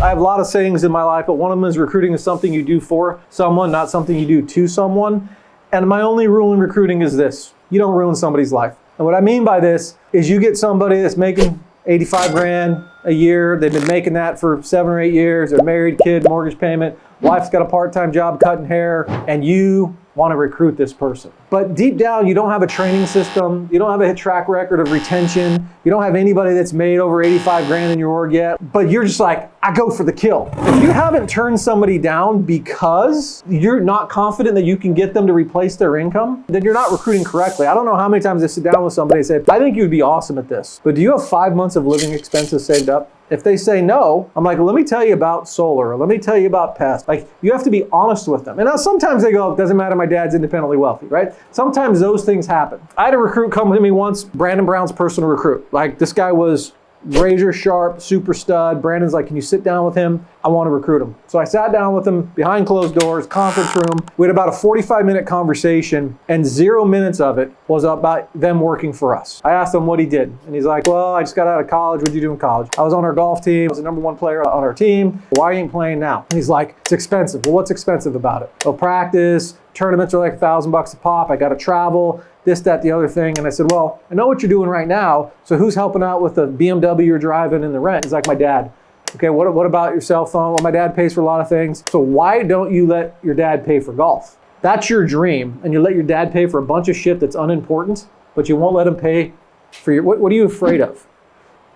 I have a lot of sayings in my life, but one of them is recruiting is something you do for someone, not something you do to someone. And my only rule in recruiting is this: you don't ruin somebody's life. And what I mean by this is you get somebody that's making 85 grand a year. They've been making that for 7 or 8 years. They're married, kid, mortgage payment. Wife's got a part-time job cutting hair, and you want to recruit this person. But deep down, you don't have a training system. You don't have a track record of retention. You don't have anybody that's made over 85 grand in your org yet. But you're just like, I go for the kill. If you haven't turned somebody down because you're not confident that you can get them to replace their income, then you're not recruiting correctly. I don't know how many times I sit down with somebody and say, I think you'd be awesome at this, but do you have 5 months of living expenses saved up? If they say no, I'm like, let me tell you about solar, or let me tell you about pest. Like, you have to be honest with them. And now sometimes they go, it doesn't matter, my dad's independently wealthy, right? Sometimes those things happen. I had a recruit come to me once, Brandon Brown's personal recruit. Like, this guy was razor sharp, super stud. Brandon's like, can you sit down with him? I want to recruit him. So I sat down with him behind closed doors, conference room. We had about a 45-minute conversation, and 0 minutes of it was about them working for us. I asked him what he did, and he's like, well, I just got out of college. What did you do in college? I was on our golf team. I was the #1 player on our team. Why ain't playing now? And he's like, it's expensive. Well, what's expensive about it? Well, practice, tournaments are like $1,000 a pop. I got to travel, this, that, the other thing. And I said, well, I know what you're doing right now. So who's helping out with the BMW you're driving and the rent? He's like, my dad. Okay, what about your cell phone? Well, my dad pays for a lot of things. So why don't you let your dad pay for golf? That's your dream. And you let your dad pay for a bunch of shit that's unimportant, but you won't let him pay for your, what are you afraid of?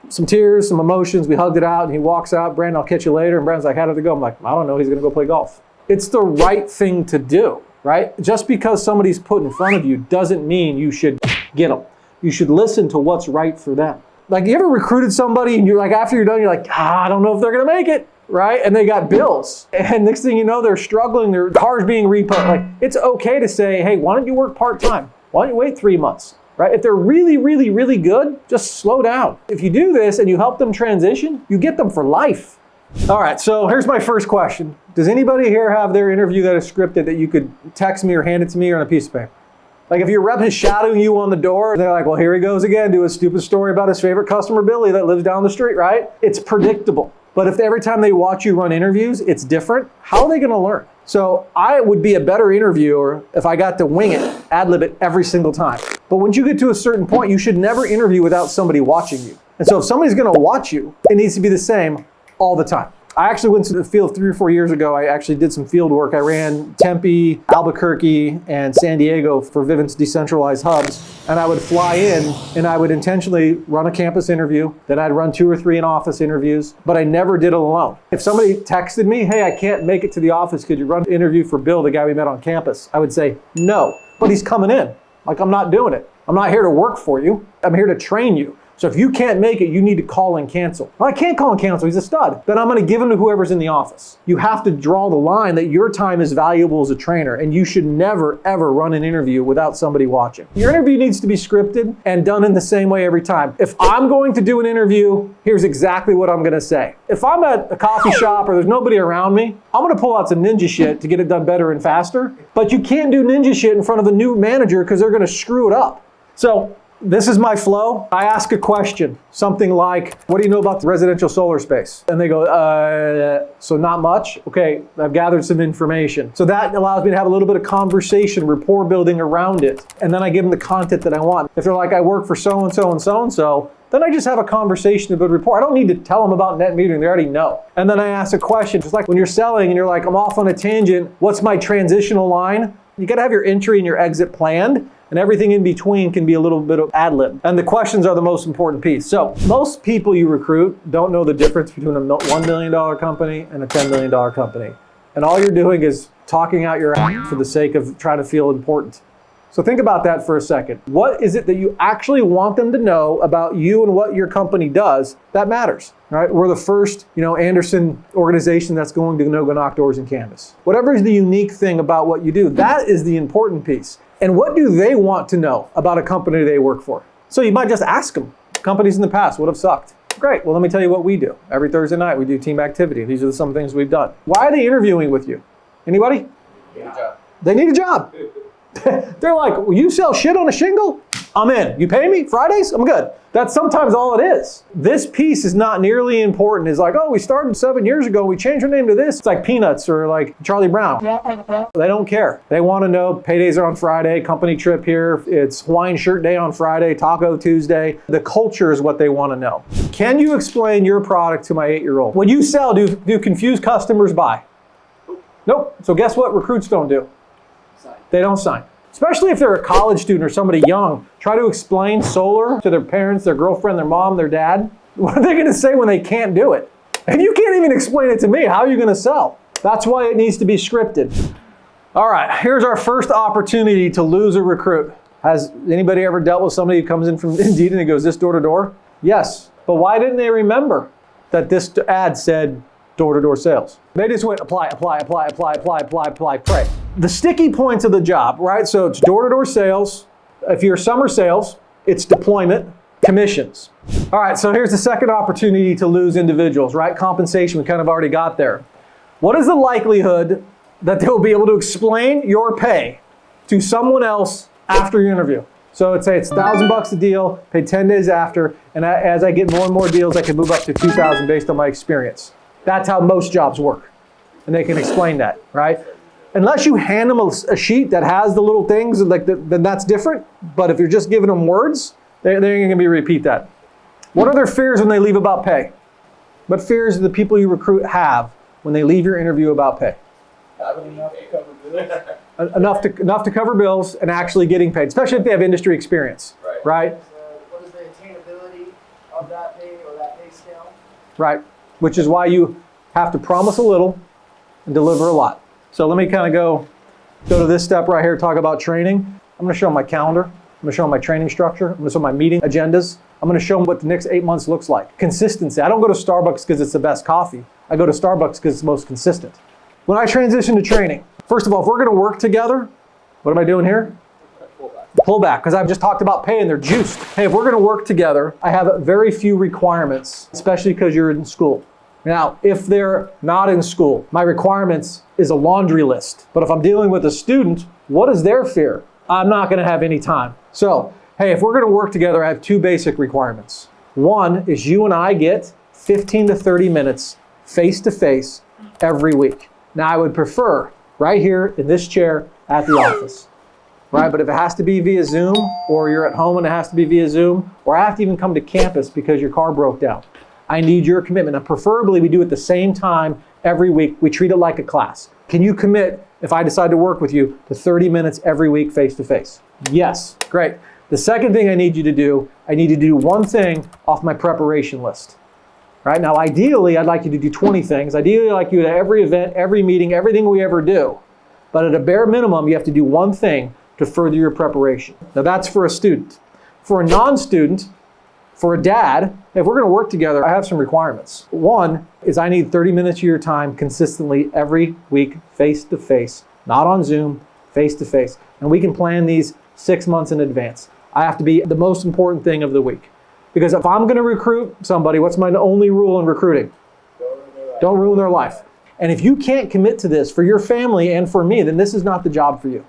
Some tears, some emotions. We hugged it out, and he walks out. Brandon, I'll catch you later. And Brandon's like, how did it go? I'm like, I don't know. He's going to go play golf. It's the right thing to do, right? Just because somebody's put in front of you doesn't mean you should get them. You should listen to what's right for them. Like, you ever recruited somebody and you're like, after you're done, you're like, I don't know if they're going to make it, right? And they got bills. And next thing you know, they're struggling. Their car's being repoed. Like, it's okay to say, hey, why don't you work part-time? Why don't you wait 3 months, right? If they're really, really, really good, just slow down. If you do this and you help them transition, you get them for life. All right, so here's my first question. Does anybody here have their interview that is scripted that you could text me or hand it to me or on a piece of paper? Like, if your rep is shadowing you on the door, they're like, well, here he goes again, do a stupid story about his favorite customer, Billy, that lives down the street, right? It's predictable. But if every time they watch you run interviews, it's different, how are they going to learn? So I would be a better interviewer if I got to wing it, ad-lib it every single time. But once you get to a certain point, you should never interview without somebody watching you. And so if somebody's going to watch you, it needs to be the same all the time. I actually went to the field 3 or 4 years ago. I actually did some field work. I ran Tempe, Albuquerque, and San Diego for Vivint's decentralized hubs. And I would fly in and I would intentionally run a campus interview. Then I'd run 2 or 3 in-office interviews, but I never did it alone. If somebody texted me, hey, I can't make it to the office, could you run an interview for Bill, the guy we met on campus? I would say, no, but he's coming in. Like, I'm not doing it. I'm not here to work for you. I'm here to train you. So if you can't make it, you need to call and cancel. Well, I can't call and cancel, he's a stud. Then I'm gonna give him to whoever's in the office. You have to draw the line that your time is valuable as a trainer, and you should never, ever run an interview without somebody watching. Your interview needs to be scripted and done in the same way every time. If I'm going to do an interview, here's exactly what I'm gonna say. If I'm at a coffee shop or there's nobody around me, I'm gonna pull out some ninja shit to get it done better and faster, but you can't do ninja shit in front of the new manager because they're gonna screw it up. So, this is my flow. I ask a question, something like, what do you know about the residential solar space? And they go, so not much? Okay, I've gathered some information. So that allows me to have a little bit of conversation, rapport building around it. And then I give them the content that I want. If they're like, I work for so-and-so and so-and-so, then I just have a conversation, a good rapport. I don't need to tell them about net metering, they already know. And then I ask a question, just like when you're selling and you're like, I'm off on a tangent, what's my transitional line? You gotta have your entry and your exit planned, and everything in between can be a little bit of ad lib. And the questions are the most important piece. So most people you recruit don't know the difference between a $1 million company and a $10 million company. And all you're doing is talking out your ass for the sake of trying to feel important. So think about that for a second. What is it that you actually want them to know about you and what your company does that matters? Right? We're the first, Anderson organization that's going to go knock doors in Canvas. Whatever is the unique thing about what you do, that is the important piece. And what do they want to know about a company they work for? So you might just ask them. Companies in the past would have sucked. Great, well let me tell you what we do. Every Thursday night we do team activity. These are some things we've done. Why are they interviewing with you? Anybody? Need a job. They need a job. They're like, well, you sell shit on a shingle? I'm in. You pay me Fridays? I'm good. That's sometimes all it is. This piece is not nearly important. It's like, oh, we started 7 years ago. We changed our name to this. It's like Peanuts or like Charlie Brown. They don't care. They want to know paydays are on Friday, company trip here. It's Hawaiian shirt day on Friday, Taco Tuesday. The culture is what they want to know. Can you explain your product to my 8-year-old? When you sell, do confused customers buy? Nope. So guess what recruits don't do? Sign. They don't sign. Especially if they're a college student or somebody young, try to explain solar to their parents, their girlfriend, their mom, their dad. What are they going to say when they can't do it? If you can't even explain it to me, how are you going to sell? That's why it needs to be scripted. All right, here's our first opportunity to lose a recruit. Has anybody ever dealt with somebody who comes in from Indeed and goes this door to door? Yes, but why didn't they remember that this ad said door-to-door sales? They just went apply, apply, apply, apply, apply, apply, apply, pray. The sticky points of the job, right? So it's door-to-door sales. If you're summer sales, it's deployment, commissions. All right, so here's the second opportunity to lose individuals, right? Compensation, we kind of already got there. What is the likelihood that they'll be able to explain your pay to someone else after your interview? So let's say it's $1,000 a deal, pay 10 days after, and as I get more and more deals, I can move up to $2,000 based on my experience. That's how most jobs work, and they can explain that, right? Unless you hand them a sheet that has the little things, like then that's different. But if you're just giving them words, they're going to be repeat that. What are their fears when they leave about pay? What fears do the people you recruit have when they leave your interview about pay? Having enough to cover bills. Enough to cover bills and actually getting paid, especially if they have industry experience, right? What is the attainability of that pay or that pay scale? Right, which is why you have to promise a little and deliver a lot. So let me kind of go to this step right here, talk about training. I'm going to show them my calendar. I'm going to show them my training structure. I'm going to show them my meeting agendas. I'm going to show them what the next 8 months looks like. Consistency. I don't go to Starbucks because it's the best coffee. I go to Starbucks because it's the most consistent. When I transition to training, first of all, if we're going to work together, what am I doing here? Pull back, because I've just talked about pay and they're juiced. Hey, if we're going to work together, I have very few requirements, especially because you're in school. Now, if they're not in school, my requirements is a laundry list. But if I'm dealing with a student, what is their fear? I'm not going to have any time. So, hey, if we're going to work together, I have 2 basic requirements. One is you and I get 15 to 30 minutes face-to-face every week. Now, I would prefer right here in this chair at the office, right? But if it has to be via Zoom, or you're at home and it has to be via Zoom, or I have to even come to campus because your car broke down, I need your commitment. And preferably we do it at the same time every week. We treat it like a class. Can you commit, if I decide to work with you, to 30 minutes every week face-to-face? Yes, great. The second thing I need you to do, I need you to do one thing off my preparation list. Right? Now, ideally, I'd like you to do 20 things. Ideally, I'd like you to every event, every meeting, everything we ever do. But at a bare minimum, you have to do one thing to further your preparation. Now, that's for a student. For a non-student, for a dad, if we're going to work together, I have some requirements. One is I need 30 minutes of your time consistently every week, face-to-face, not on Zoom, face-to-face. And we can plan these 6 months in advance. I have to be the most important thing of the week. Because if I'm going to recruit somebody, what's my only rule in recruiting? Don't ruin their life. And if you can't commit to this for your family and for me, then this is not the job for you.